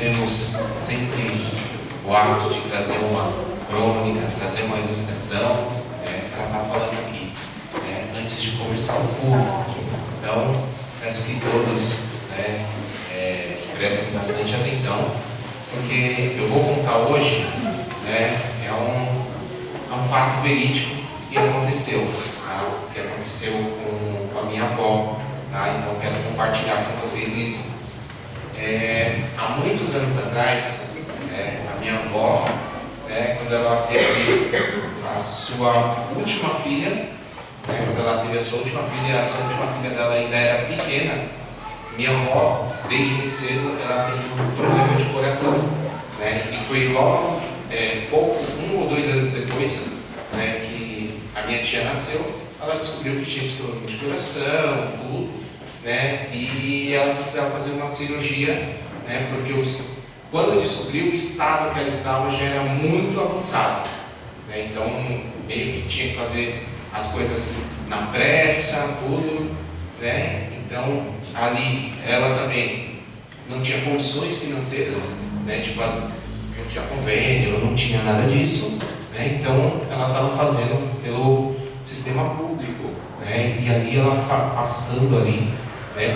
temos sempre o hábito de trazer uma crônica, trazer uma ilustração, ela está falando aqui, antes de começar o culto. Então, peço que todos prestem bastante atenção, porque eu vou contar hoje, é um fato verídico que aconteceu, que aconteceu com a minha avó, então quero compartilhar com vocês isso. Há muitos anos atrás, a minha avó, quando ela teve a sua última filha, quando ela teve a sua última filha dela ainda era pequena. Minha avó, desde muito cedo, ela tem um problema de coração, e foi logo, 1 ou 2 anos depois, que a minha tia nasceu, ela descobriu que tinha esse problema de coração, tudo, e ela precisava fazer uma cirurgia, porque quando descobriu, o estado que ela estava já era muito avançado, então meio que tinha que fazer as coisas na pressa, tudo, então ali ela também não tinha condições financeiras, de fazer, não tinha convênio, não tinha nada disso, então ela estava fazendo pelo sistema público, e ali ela passando ali,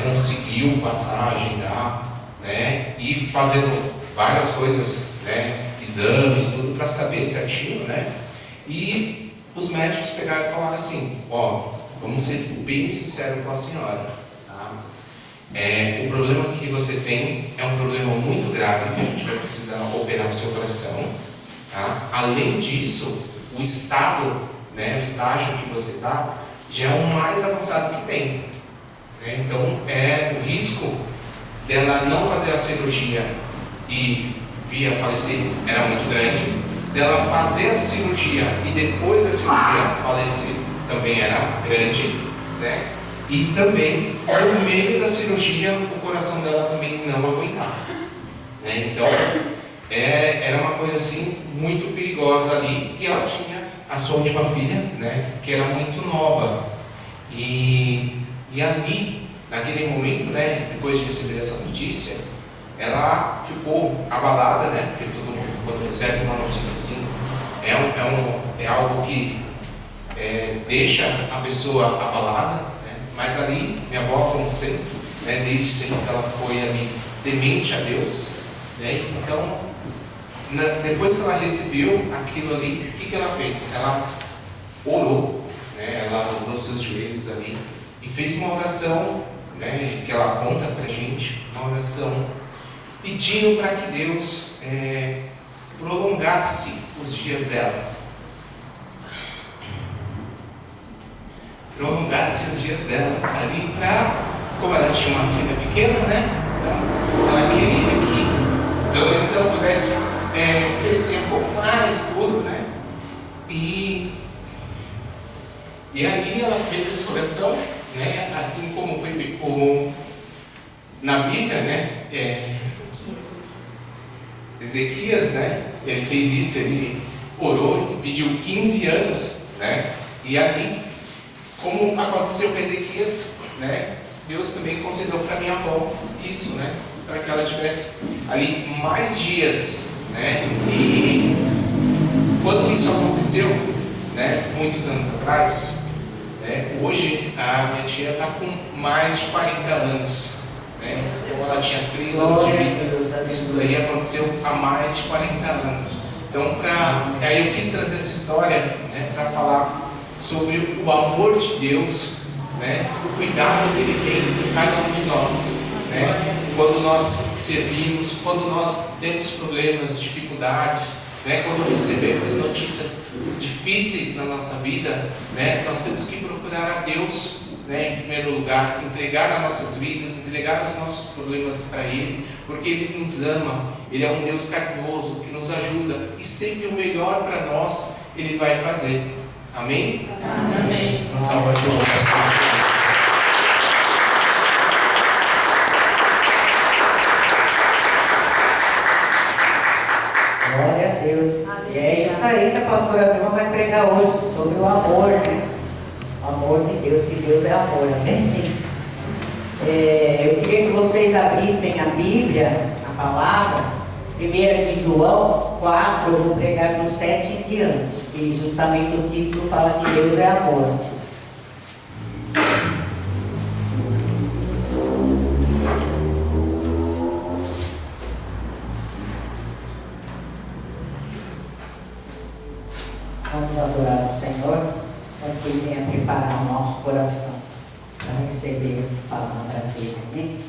conseguiu passar, agendar, e fazendo várias coisas, exames, tudo para saber certinho, e os médicos pegaram e falaram assim: vamos ser bem sinceros com a senhora, tá? O problema que você tem é um problema muito grave, que a gente vai precisar operar o seu coração, tá? Além disso, o estado, o estágio que você está, já é o mais avançado que tem, então o risco dela não fazer a cirurgia e vir a falecer era muito grande, dela fazer a cirurgia e depois da cirurgia falecer também era grande, e também no meio da cirurgia o coração dela também não aguentava, então era uma coisa assim muito perigosa ali. E ela tinha a sua última filha, que era muito nova, e ali naquele momento, depois de receber essa notícia, ela ficou abalada, porque todo mundo, quando recebe uma notícia assim, é algo que deixa a pessoa abalada, mas ali, minha avó, como sempre, desde sempre ela foi ali temente a Deus, então, depois que ela recebeu aquilo ali, o que ela fez? Ela orou, ela dobrou seus joelhos ali e fez uma oração, que ela conta pra gente, uma oração pedindo para que Deus prolongasse os dias dela. Prolongasse os dias dela ali como ela tinha uma filha pequena, então ela queria que pelo menos ela pudesse crescer um pouco mais, tudo, e ali ela fez essa oração, assim como foi na Bíblia, Ezequias, ele fez isso, ele orou e pediu 15 anos, e ali, como aconteceu com Ezequias, Deus também concedeu para minha avó isso, para que ela tivesse ali mais dias, e quando isso aconteceu, muitos anos atrás, hoje a minha tia está com mais de 40 anos, então ela tinha 3 anos de vida, isso daí aconteceu há mais de 40 anos. Então, aí eu quis trazer essa história, para falar sobre o amor de Deus, o cuidado que Ele tem em cada um de nós, quando nós servimos, quando nós temos problemas, dificuldades, quando recebemos notícias difíceis na nossa vida, nós temos que procurar a Deus, em primeiro lugar, entregar as nossas vidas, entregar os nossos problemas para Ele, porque Ele nos ama, Ele é um Deus carinhoso, que nos ajuda, e sempre o melhor para nós Ele vai fazer. Amém? Amém. Um salve de palmas. Glória a Deus. E é isso aí que a pastora Vilma vai pregar hoje, sobre o amor, O amor de Deus, que Deus é amor, amém? Eu queria que vocês abrissem a Bíblia, a palavra, 1 de João 4, eu vou pregar do 7 em diante, que justamente o título fala que Deus é amor. Vamos adorar o Senhor, para que Ele venha preparar o nosso coração para receber a palavra dele. Amém?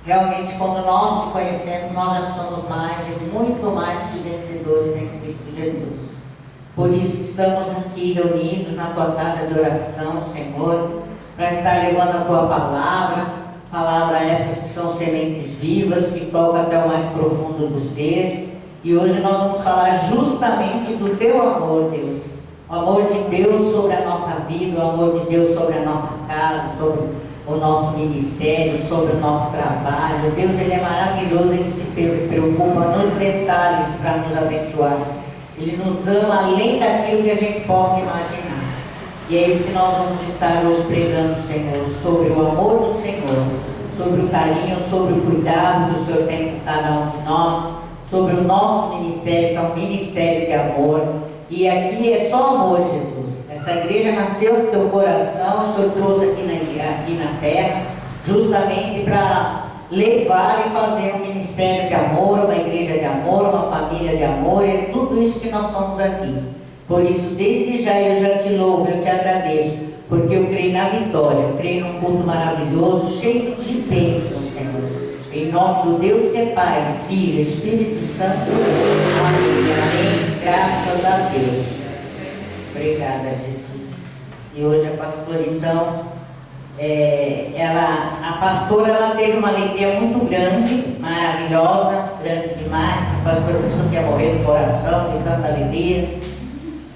Realmente, quando nós te conhecemos, nós já somos mais e muito mais que vencedores em Cristo Jesus. Por isso, estamos aqui reunidos na tua casa de oração, Senhor, para estar levando a tua palavra estas que são sementes vivas, que tocam até o mais profundo do ser. E hoje nós vamos falar justamente do teu amor, Deus. O amor de Deus sobre a nossa vida, o amor de Deus sobre a nossa casa, sobre o nosso ministério, sobre o nosso trabalho. Deus, Ele é maravilhoso, Ele se preocupa nos detalhes para nos abençoar. Ele nos ama além daquilo que a gente possa imaginar. E é isso que nós vamos estar hoje pregando, Senhor, sobre o amor do Senhor, sobre o carinho, sobre o cuidado que o Senhor tem com cada um de nós, sobre o nosso ministério, que é um ministério de amor. E aqui é só amor, Jesus. Essa igreja nasceu no teu coração, o Senhor trouxe aqui na terra, justamente para levar e fazer um ministério de amor, uma igreja de amor, uma família de amor, é tudo isso que nós somos aqui. Por isso, desde já eu já te louvo, eu te agradeço, porque eu creio na vitória, eu creio num culto maravilhoso, cheio de bênçãos, Senhor. Em nome do Deus que é Pai, Filho, Espírito Santo. Amém. Amém. Graças a Deus. Obrigada, Jesus. E hoje a pastora, então, a pastora, ela teve uma alegria muito grande, maravilhosa, grande demais. A pastora pensou que ia morrer do coração, de tanta alegria,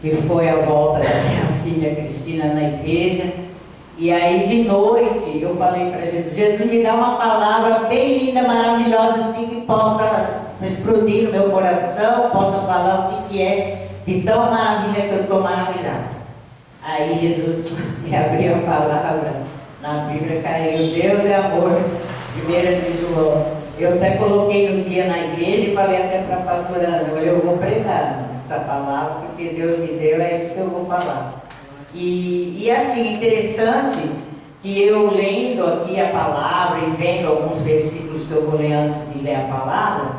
que foi a volta da minha filha Cristina na igreja. E aí de noite eu falei para Jesus, Jesus, me dá uma palavra bem linda, maravilhosa, assim, que possa explodir no meu coração, possa falar o que é de tão maravilha que eu estou maravilhada. Aí Jesus me abriu a palavra, na Bíblia caiu, Deus é amor, 1 de João. Eu até coloquei no dia na igreja e falei até para a pastora Ana, eu vou pregar essa palavra, porque Deus me deu, é isso que eu vou falar. E assim, interessante que eu lendo aqui a palavra e vendo alguns versículos que eu vou ler antes de ler a palavra,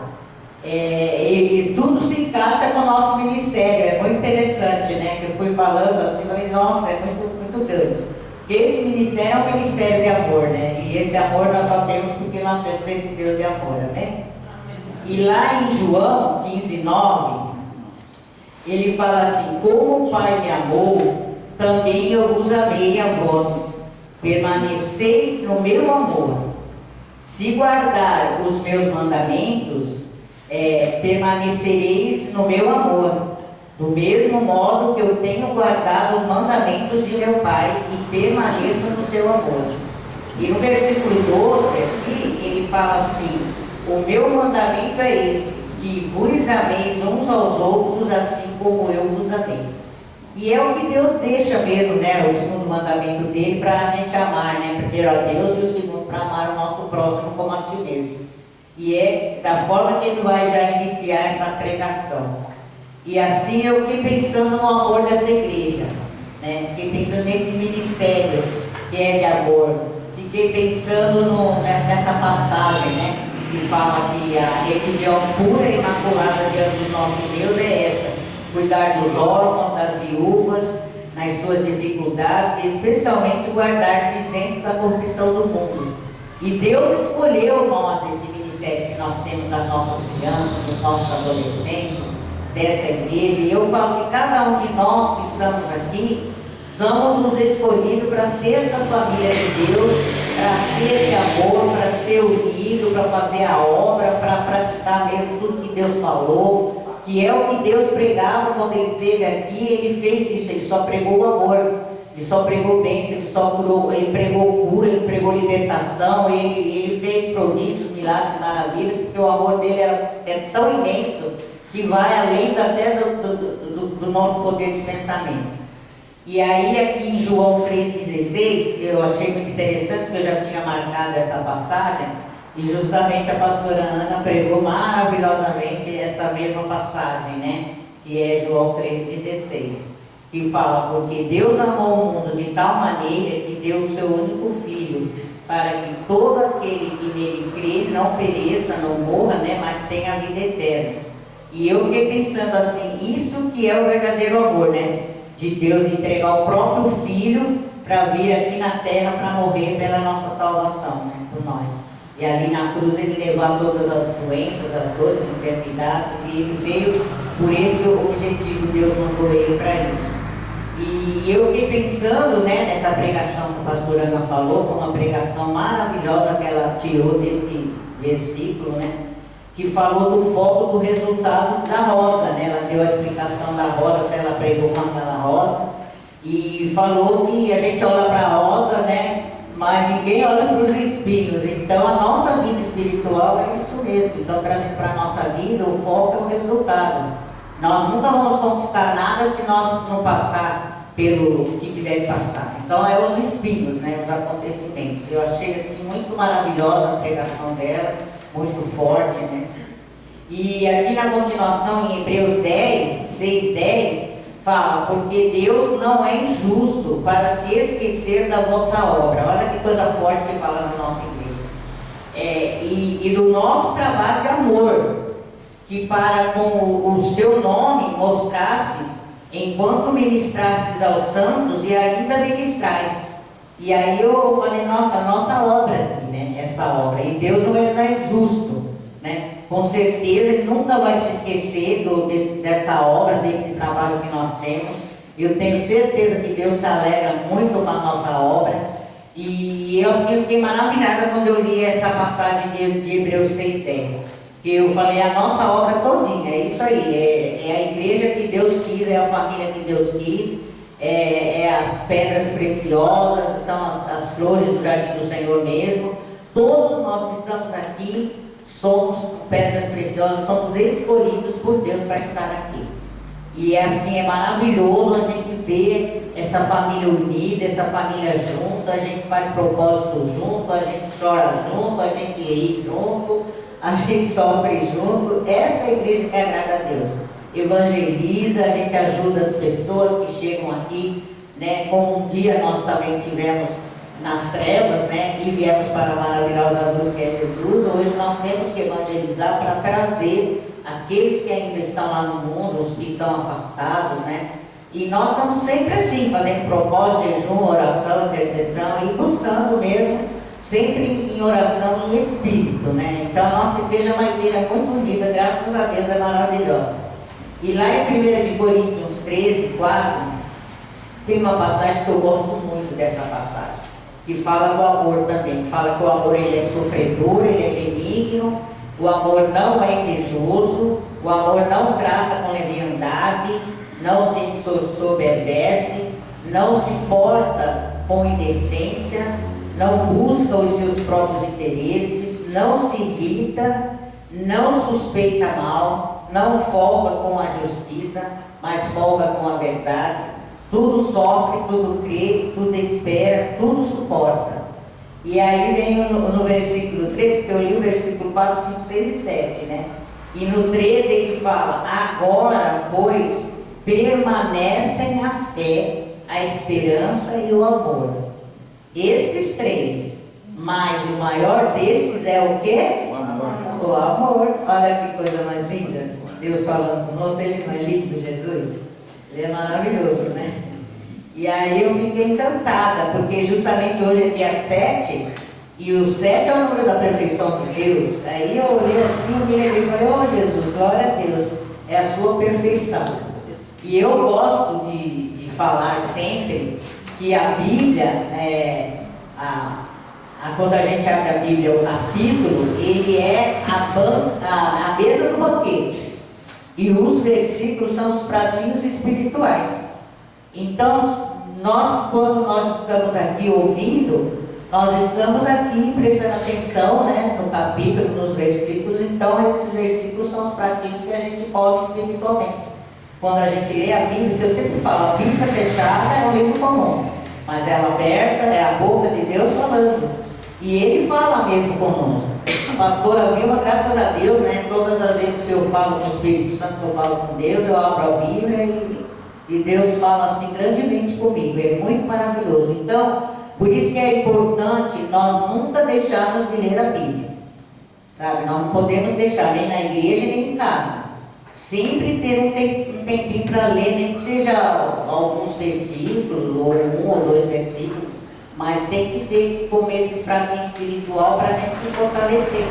E tudo se encaixa com o nosso ministério, é muito interessante, né? Que eu fui falando assim, falei, nossa, é muito, muito grande. Porque esse ministério é um ministério de amor, né? E esse amor nós só temos porque nós temos esse Deus de amor, amém? E lá em João 15:9, ele fala assim: como o Pai me amou, também eu vos amei a vós, permanecei no meu amor. Se guardar os meus mandamentos, permanecereis no meu amor, do mesmo modo que eu tenho guardado os mandamentos de meu Pai e permaneço no seu amor. E no versículo 12 aqui, ele fala assim: o meu mandamento é este, que vos ameis uns aos outros assim como eu vos amei. E é o que Deus deixa mesmo, né? O segundo mandamento dele para a gente amar, né? Primeiro a Deus e o segundo para amar o nosso próximo como a ti mesmo. E é da forma que ele vai já iniciar essa pregação. E assim eu fiquei pensando no amor dessa igreja, né? Fiquei pensando nesse ministério que é de amor. Fiquei pensando nessa passagem, né? Que fala que a religião pura e imaculada diante do nosso Deus é esta: cuidar dos órfãos, das viúvas, nas suas dificuldades, e especialmente guardar-se isento da corrupção do mundo. E Deus escolheu nós, esse ministério que nós temos das nossas crianças, dos nossos adolescentes, dessa igreja. E eu falo que cada um de nós que estamos aqui somos os escolhidos para ser esta família de Deus, para ser esse amor, para ser unido, para fazer a obra, para praticar mesmo tudo que Deus falou, que é o que Deus pregava quando Ele esteve aqui. Ele fez isso, Ele só pregou o amor, Ele só pregou bênção, Ele só curou, Ele pregou cura, Ele pregou libertação, Ele fez prodígios, milagres, maravilhas, porque o amor dele é tão imenso que vai além até do nosso poder de pensamento. E aí aqui em João 3,16, eu achei muito interessante, porque eu já tinha marcado esta passagem, e justamente a pastora Ana pregou maravilhosamente esta mesma passagem, né? Que é João 3,16, que fala: porque Deus amou o mundo de tal maneira que deu o seu único Filho, para que todo aquele que nele crê não pereça, não morra, né? Mas tenha a vida eterna. E eu fiquei pensando assim, isso que é o verdadeiro amor, né? De Deus, de entregar o próprio Filho para vir aqui na terra para morrer pela nossa salvação, né? Por nós. E ali na cruz ele levar todas as doenças, as dores, as enfermidades, e ele veio por esse objetivo. Deus mandou ele para isso. E eu fiquei pensando, né, nessa pregação que a pastora Ana falou, foi uma pregação maravilhosa que ela tirou desse versículo, né? Que falou do foco do resultado da rosa, né? Ela deu a explicação da rosa, até ela pregou com aquela rosa, e falou que a gente olha para a rosa, né? Mas ninguém olha para os espinhos. Então a nossa vida espiritual é isso mesmo. Então, trazendo para a nossa vida, o foco é o resultado. Nós nunca vamos conquistar nada se nós não passar pelo que tiver que passar. Então é os espinhos, né? Os acontecimentos. Eu achei assim muito maravilhosa a pregação dela, muito forte, né? E aqui na continuação, em Hebreus 6:10, fala: porque Deus não é injusto para se esquecer da vossa obra. Olha que coisa forte que fala na nossa igreja. E do nosso trabalho de amor, que para com o seu nome mostrastes, enquanto ministrastes aos santos, e ainda ministrais. E aí eu falei, nossa, a nossa obra aqui, né? Essa obra. E Deus não é injusto, né? Com certeza Ele nunca vai se esquecer desta obra, deste trabalho que nós temos. Eu tenho certeza que Deus se alegra muito com a nossa obra. E eu assim, fiquei maravilhada quando eu li essa passagem de Hebreus 6:10. Que eu falei, a nossa obra todinha, é isso aí, é a igreja que Deus quis, é a família que Deus quis, é as pedras preciosas, são as flores do jardim do Senhor mesmo. Todos nós que estamos aqui somos pedras preciosas, somos escolhidos por Deus para estar aqui. E assim, é maravilhoso a gente ver essa família unida, essa família junta, a gente faz propósito junto, a gente chora junto, a gente ri junto, a gente sofre junto. Esta é a igreja que agrada a Deus. Evangeliza, a gente ajuda as pessoas que chegam aqui, né? Como um dia nós também tivemos nas trevas, né? E viemos para a maravilhosa luz que é Jesus. Hoje nós temos que evangelizar para trazer aqueles que ainda estão lá no mundo, os que são afastados, né? E nós estamos sempre assim, fazendo propósito, jejum, oração, intercessão e buscando mesmo, sempre em oração e em espírito, né? Então a nossa igreja é uma igreja muito unida, graças a Deus, é maravilhosa. E lá em 1 de Coríntios 13, 4, tem uma passagem que eu gosto muito dessa passagem, que fala do amor também, que fala que o amor ele é sofredor, ele é benigno, o amor não é invejoso, o amor não trata com leviandade, não se ensoberbece, não se porta com indecência, não busca os seus próprios interesses, não se irrita, não suspeita mal, não folga com a justiça, mas folga com a verdade. Tudo sofre, tudo crê, tudo espera, tudo suporta. E aí vem no versículo 13, porque eu li o versículo 4, 5, 6 e 7, né? E no 13 ele fala: agora, pois, permanecem a fé, a esperança e o amor. Estes três, mas o maior destes é o quê? O amor. O amor. Olha que coisa mais linda. Deus falando conosco, ele não é lindo, Jesus? Ele é maravilhoso, né? E aí eu fiquei encantada, porque justamente hoje é dia 7, e o 7 é o número da perfeição de Deus. Aí eu olhei assim, eu me lembrei e falei: oh Jesus, glória a Deus, é a sua perfeição. E eu gosto de falar sempre que a Bíblia, quando a gente abre a Bíblia, o capítulo, ele é a mesa do banquete. E os versículos são os pratinhos espirituais. Então, quando nós estamos aqui ouvindo, nós estamos aqui prestando atenção, né, no capítulo, nos versículos. Então, esses versículos são os pratinhos que a gente come espiritualmente. Quando a gente lê a Bíblia, que eu sempre falo, a Bíblia fechada é um livro comum, mas ela aberta é a boca de Deus falando. E Ele fala mesmo conosco. A pastora Vilma, graças a Deus, né, todas as vezes que eu falo com o Espírito Santo, que eu falo com Deus, eu abro a Bíblia e Deus fala assim grandemente comigo. É muito maravilhoso. Então, por isso que é importante nós nunca deixarmos de ler a Bíblia. Sabe, nós não podemos deixar nem na igreja nem em casa. Sempre ter um tempinho para ler, nem que seja alguns versículos, ou 1 ou 2 versículos, mas tem que ter, comer esse pratinho espiritual para a gente se fortalecer,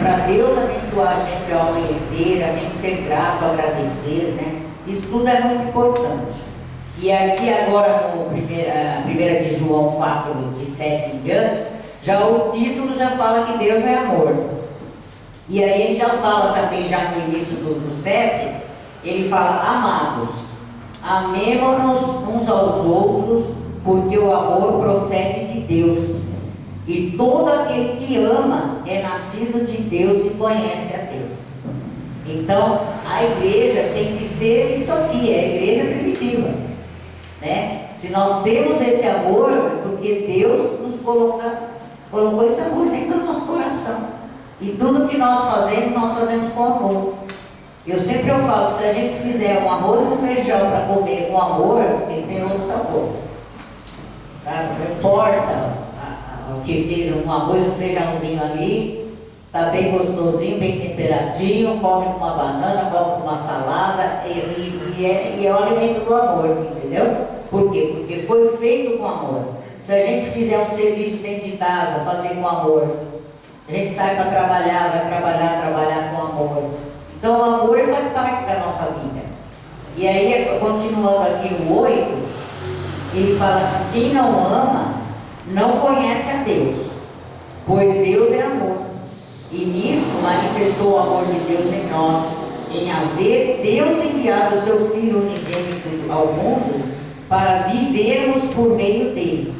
para Deus abençoar a gente ao amanhecer, a gente ser grato, agradecer, né? Isso tudo é muito importante. E aqui agora no 1 de João 4, de 7 em diante, já o título já fala que Deus é amor. E aí ele já fala também, já no início do 7, ele fala: amados, amemo-nos uns aos outros, porque o amor procede de Deus. E todo aquele que ama é nascido de Deus e conhece a Deus. Então, a igreja tem que ser isso aqui, é a igreja primitiva, né? Se nós temos esse amor, porque Deus nos colocou esse amor dentro do nosso coração. E tudo que nós fazemos com amor. Eu sempre falo que se a gente fizer um arroz e um feijão para comer com amor, ele tem outro sabor. Sabe? Não importa o que seja, um arroz e um feijãozinho ali, está bem gostosinho, bem temperadinho, come com uma banana, come com uma salada, e é o alimento do amor, entendeu? Por quê? Porque foi feito com amor. Se a gente fizer um serviço dentro de casa, fazer com amor, a gente sai para trabalhar, vai trabalhar com amor. Então o amor faz parte da nossa vida. E aí, continuando aqui no 8, ele fala assim: quem não ama, não conhece a Deus, pois Deus é amor. E nisso manifestou o amor de Deus em nós, em haver Deus enviado o seu Filho unigênito ao mundo, para vivermos por meio dele.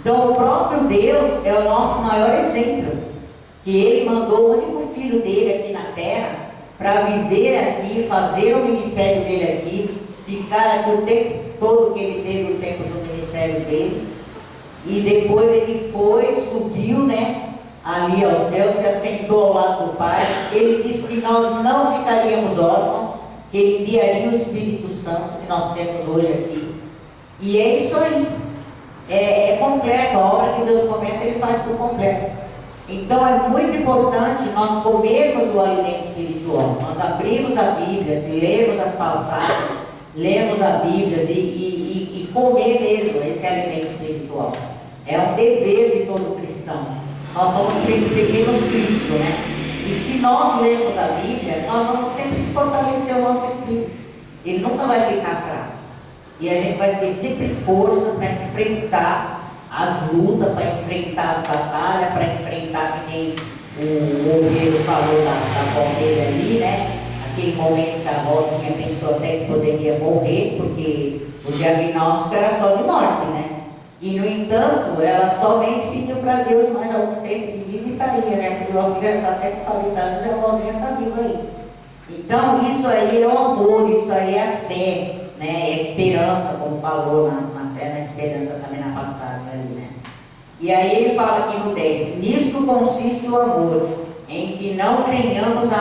Então o próprio Deus é o nosso maior exemplo. Que Ele mandou o único Filho dele aqui na terra para viver aqui, fazer o ministério dele aqui, ficar aqui o tempo todo que ele teve o tempo do ministério dele, e depois ele foi, subiu, né, ali ao céu, se assentou ao lado do Pai. Ele disse que nós não ficaríamos órfãos, que Ele enviaria o Espírito Santo que nós temos hoje aqui. E é isso aí, é completo, a obra que Deus começa, Ele faz por completo. Então é muito importante nós comermos o alimento espiritual, nós abrimos a Bíblia, lemos as passagens, lemos a Bíblia e comer mesmo esse alimento espiritual. É um dever de todo cristão. Nós somos pequenos Cristo, né? E se nós lemos a Bíblia, nós vamos sempre fortalecer o nosso espírito. Ele nunca vai ficar fraco. E a gente vai ter sempre força para enfrentar as lutas, para enfrentar as batalhas, para enfrentar, que nem o obreiro falou da bombeira ali, né? Aquele momento que a Rosinha pensou até que poderia morrer, porque o diagnóstico era só de morte, né? E, no entanto, ela somente pediu para Deus mais algum tempo de vida e estaria, né? Porque a filha está até com 40 anos e a Rosinha está viva aí. Então, isso aí é o amor, isso aí é a fé, né? É esperança, como falou na fé, na esperança também na passagem ali, né? E aí ele fala aqui no 10: nisto consiste o amor, em que nós tenhamos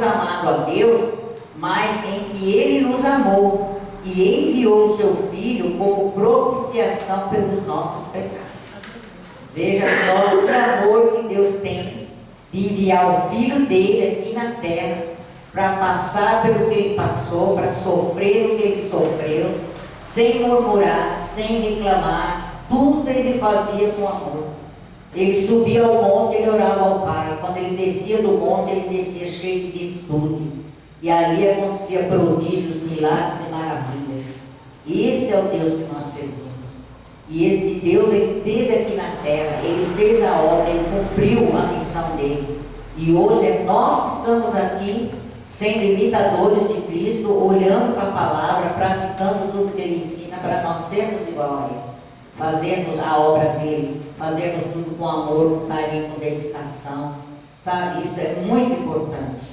amado a Deus, mas em que Ele nos amou e enviou o seu Filho como propiciação pelos nossos pecados. Veja só o amor que Deus tem de enviar o Filho dele aqui na terra para passar pelo que ele passou, para sofrer o que ele sofreu, sem murmurar, sem reclamar. Tudo ele fazia com amor. Ele subia ao monte, ele orava ao Pai. Quando ele descia do monte, ele descia cheio de virtude. E ali acontecia prodígios, milagres e maravilhas. Este é o Deus que nós servimos. E este Deus, ele esteve aqui na terra, ele fez a obra, ele cumpriu a missão dele. E hoje é nós que estamos aqui, sendo imitadores de Cristo, olhando para a palavra, praticando tudo que ele ensina, para nós sermos igual a ele. Fazermos a obra dele, fazermos tudo com amor, com carinho, com dedicação, sabe? Isso é muito importante.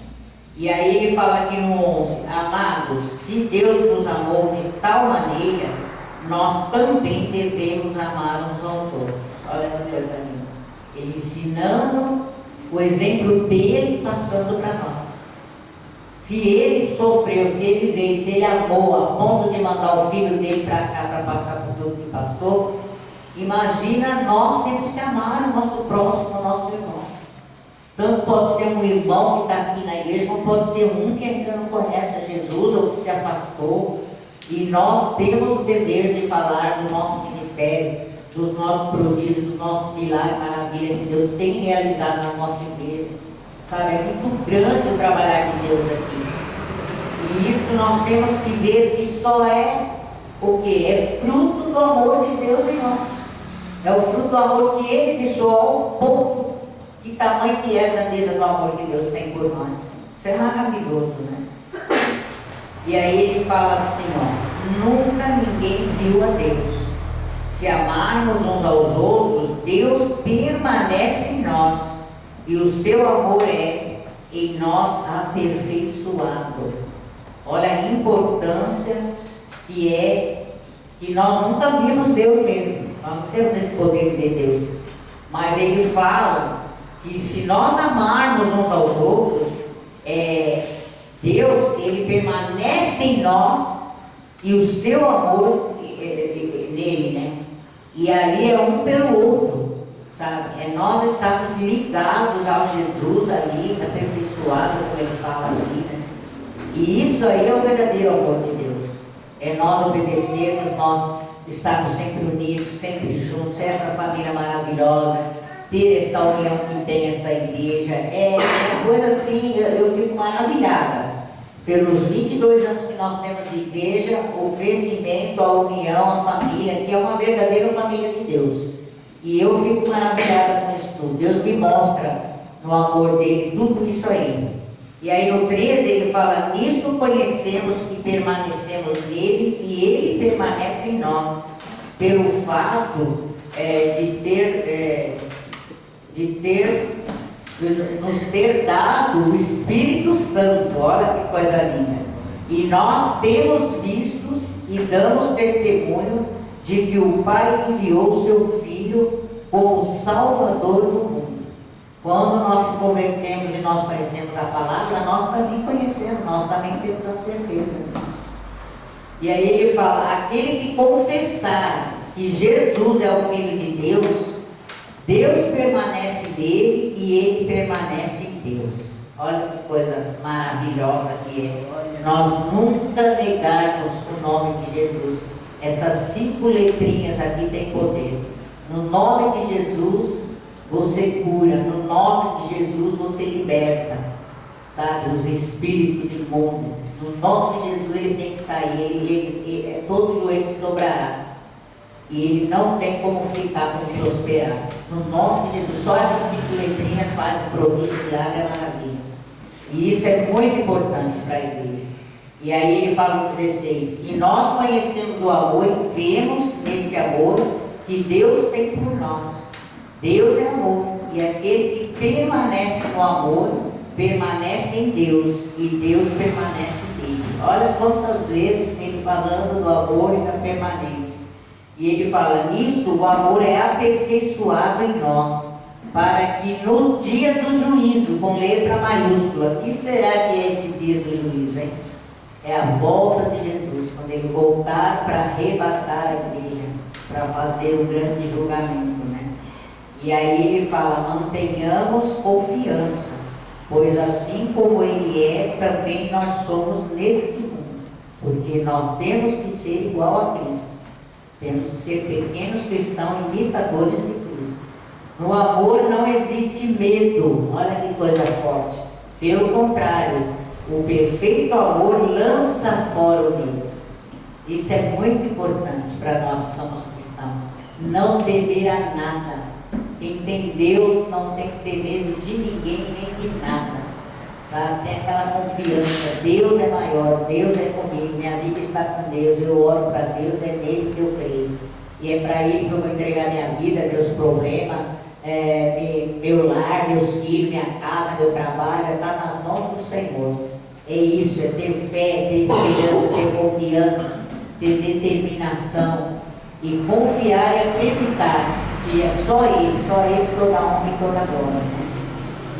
E aí ele fala aqui no 11: amados, se Deus nos amou de tal maneira, nós também devemos amar uns aos outros. Olha que coisa linda. Ele ensinando o exemplo dele, passando para nós. Se ele sofreu, se ele veio, se ele amou a ponto de mandar o filho dele para cá para passar por tudo que passou, imagina, nós temos que amar o nosso próximo, o nosso irmão. Tanto pode ser um irmão que está aqui na igreja, como pode ser um que ainda não conhece Jesus ou que se afastou. E nós temos o dever de falar do nosso ministério, dos nossos prodígios, dos nossos milagres, maravilhas que Deus tem realizado na nossa igreja. Sabe, é muito grande o trabalhar de Deus aqui. E isso nós temos que ver que só é o quê? É fruto do amor de Deus em nós. É o fruto do amor que Ele deixou ao ponto. Que tamanho que é a grandeza do amor que Deus tem por nós. Isso é maravilhoso, né? E aí ele fala assim, ó: nunca ninguém viu a Deus. Se amarmos uns aos outros, Deus permanece em nós. E o seu amor é em nós aperfeiçoado. Olha a importância que é que nós nunca vimos Deus mesmo. Nós não temos esse poder de ver Deus. Mas ele fala que se nós amarmos uns aos outros, Deus, ele permanece em nós e o seu amor nele, né? E ali é um pelo outro. Sabe? Nós estamos ligados ao Jesus ali, aperfeiçoado, como ele fala ali, né? E isso aí é o verdadeiro amor de Deus. É nós obedecermos, nós estarmos sempre unidos, sempre juntos, essa família maravilhosa, ter esta união que tem esta igreja. É uma coisa assim, eu fico maravilhada. Pelos 22 anos que nós temos de igreja, o crescimento, a união, a família, que é uma verdadeira família de Deus. E eu fico maravilhada com isso tudo. Deus me mostra no amor dele tudo isso aí. E aí no 13 ele fala: nisto conhecemos que permanecemos nele e ele permanece em nós, pelo fato de nos ter dado o Espírito Santo. Olha que coisa linda. E nós temos vistos e damos testemunho de que o Pai enviou o seu Filho como Salvador do mundo. Quando nós se convertemos e nós conhecemos a palavra, nós também conhecemos, nós também temos a certeza disso. E aí ele fala: aquele que confessar que Jesus é o Filho de Deus, Deus permanece nele e ele permanece em Deus. Olha que coisa maravilhosa que é. Nós nunca negarmos o nome de Jesus. Essas 5 letrinhas aqui têm poder. No nome de Jesus você cura. No nome de Jesus você liberta, sabe, os espíritos imundos. No nome de Jesus ele tem que sair. Todo joelho se dobrará. E ele não tem como ficar, como prosperar. No nome de Jesus, só essas 5 letrinhas fazem prodígio, milagre, maravilha. E isso é muito importante para a igreja. E aí ele fala no 16: e nós conhecemos o amor e cremos neste amor que Deus tem por nós. Deus é amor, e aquele que permanece no amor, permanece em Deus, e Deus permanece nele. Olha quantas vezes ele falando do amor e da permanência. E ele fala: nisto o amor é aperfeiçoado em nós, para que no dia do juízo, com letra maiúscula, que será que é esse dia do juízo, hein? É a volta de Jesus, quando ele voltar para arrebatar a igreja, para fazer o grande julgamento, né? E aí ele fala: mantenhamos confiança, pois assim como ele é, também nós somos neste mundo, porque nós temos que ser igual a Cristo. Temos que ser pequenos cristãos, imitadores de Cristo. No amor não existe medo. Olha que coisa forte. Pelo contrário, o perfeito amor lança fora o medo. Isso é muito importante para nós que somos cristãos. Não temer a nada. Quem tem Deus não tem que ter medo de ninguém nem de nada. Sabe? Tem aquela confiança. Deus é maior, Deus é comigo, minha vida está com Deus, eu oro para Deus, é nele que eu creio. E é para Ele que eu vou entregar minha vida, meus problemas, meu lar, meus filhos, minha casa, meu trabalho, está nas mãos do Senhor. É isso, é ter fé, ter esperança, ter confiança, ter determinação e confiar e acreditar que é só Ele toda honra e toda glória.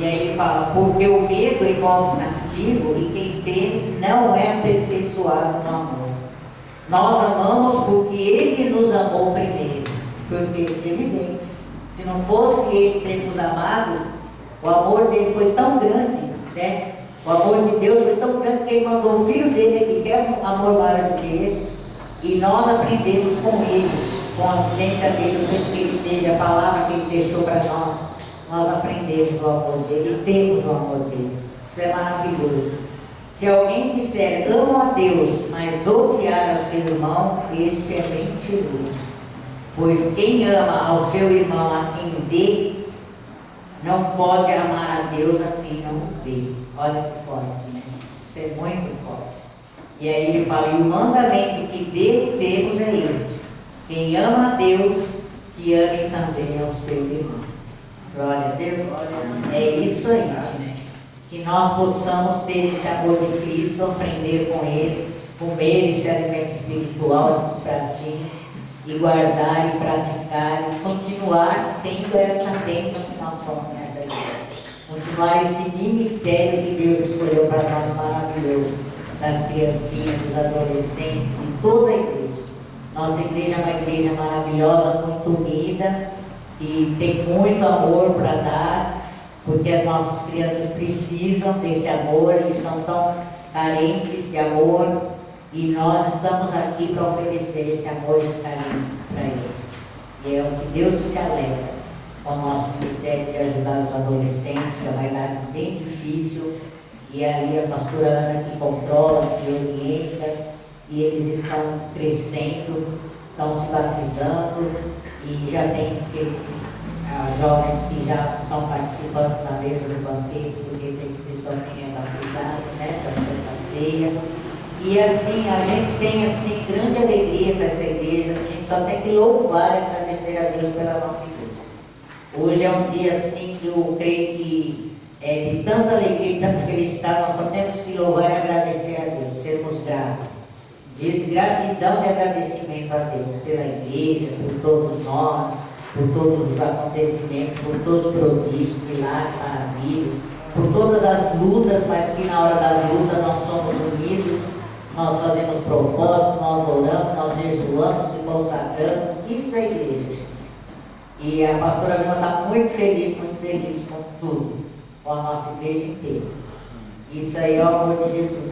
E aí ele fala: porque o medo envolve castigo e quem teme não é aperfeiçoado no amor. Nós amamos porque Ele nos amou primeiro. Perfeito, evidente. Se não fosse Ele ter nos amado, o amor dele foi tão grande, né? O amor de Deus foi tão grande que Ele mandou o Filho dele, que quer um amor maior do que Ele. E nós aprendemos com Ele, com a vivência dele, o que Ele teve, a palavra que Ele deixou para nós. Nós aprendemos o amor dele e temos o amor dele. Isso é maravilhoso. Se alguém disser amo a Deus, mas odiar ao seu irmão, este é mentiroso. Pois quem ama ao seu irmão a quem vê, não pode amar a Deus a quem não vê. Olha que forte, né? Isso é muito forte. E aí ele fala: e o mandamento que dele temos é este: quem ama a Deus, que ame também ao seu irmão. Glória a Deus. É isso aí, gente. Que nós possamos ter esse amor de Cristo, aprender com Ele, comer esse alimento espiritual, esses pratinhos, e guardar e praticar e continuar sendo esta bênção que nós somos nessa igreja. Continuar esse ministério que Deus escolheu para nós, maravilhoso, das criancinhas, dos adolescentes, de toda a igreja. Nossa igreja é uma igreja maravilhosa, muito unida, que tem muito amor para dar, porque as nossas crianças precisam desse amor, eles são tão carentes de amor, e nós estamos aqui para oferecer esse amor e esse carinho para eles. E é o que Deus se alegra com o nosso ministério de ajudar os adolescentes, que é uma idade bem difícil, e ali a pastora Ana que controla, que orienta, e eles estão crescendo, estão se batizando, e já tem jovens que já estão participando da mesa do banquete, porque tem que ser só quem é batizado, né, para ser a ceia. E assim, a gente tem assim grande alegria para essa igreja, a gente só tem que louvar e agradecer a Deus pela nossa igreja. Hoje é um dia assim que eu creio que é de tanta alegria e tanta felicidade, nós só temos que louvar e agradecer a Deus, sermos gratos. Dia de gratidão e agradecimento a Deus pela igreja, por todos nós, por todos os acontecimentos, por todos os prodígios, milagres, maravilhas, por todas as lutas, mas que na hora da luta nós somos unidos, nós fazemos propósito, nós oramos, nós jejuamos, se consagramos. Isso é a igreja, gente. E a pastora Vilma está muito feliz com tudo, com a nossa igreja inteira. Isso aí é o amor de Jesus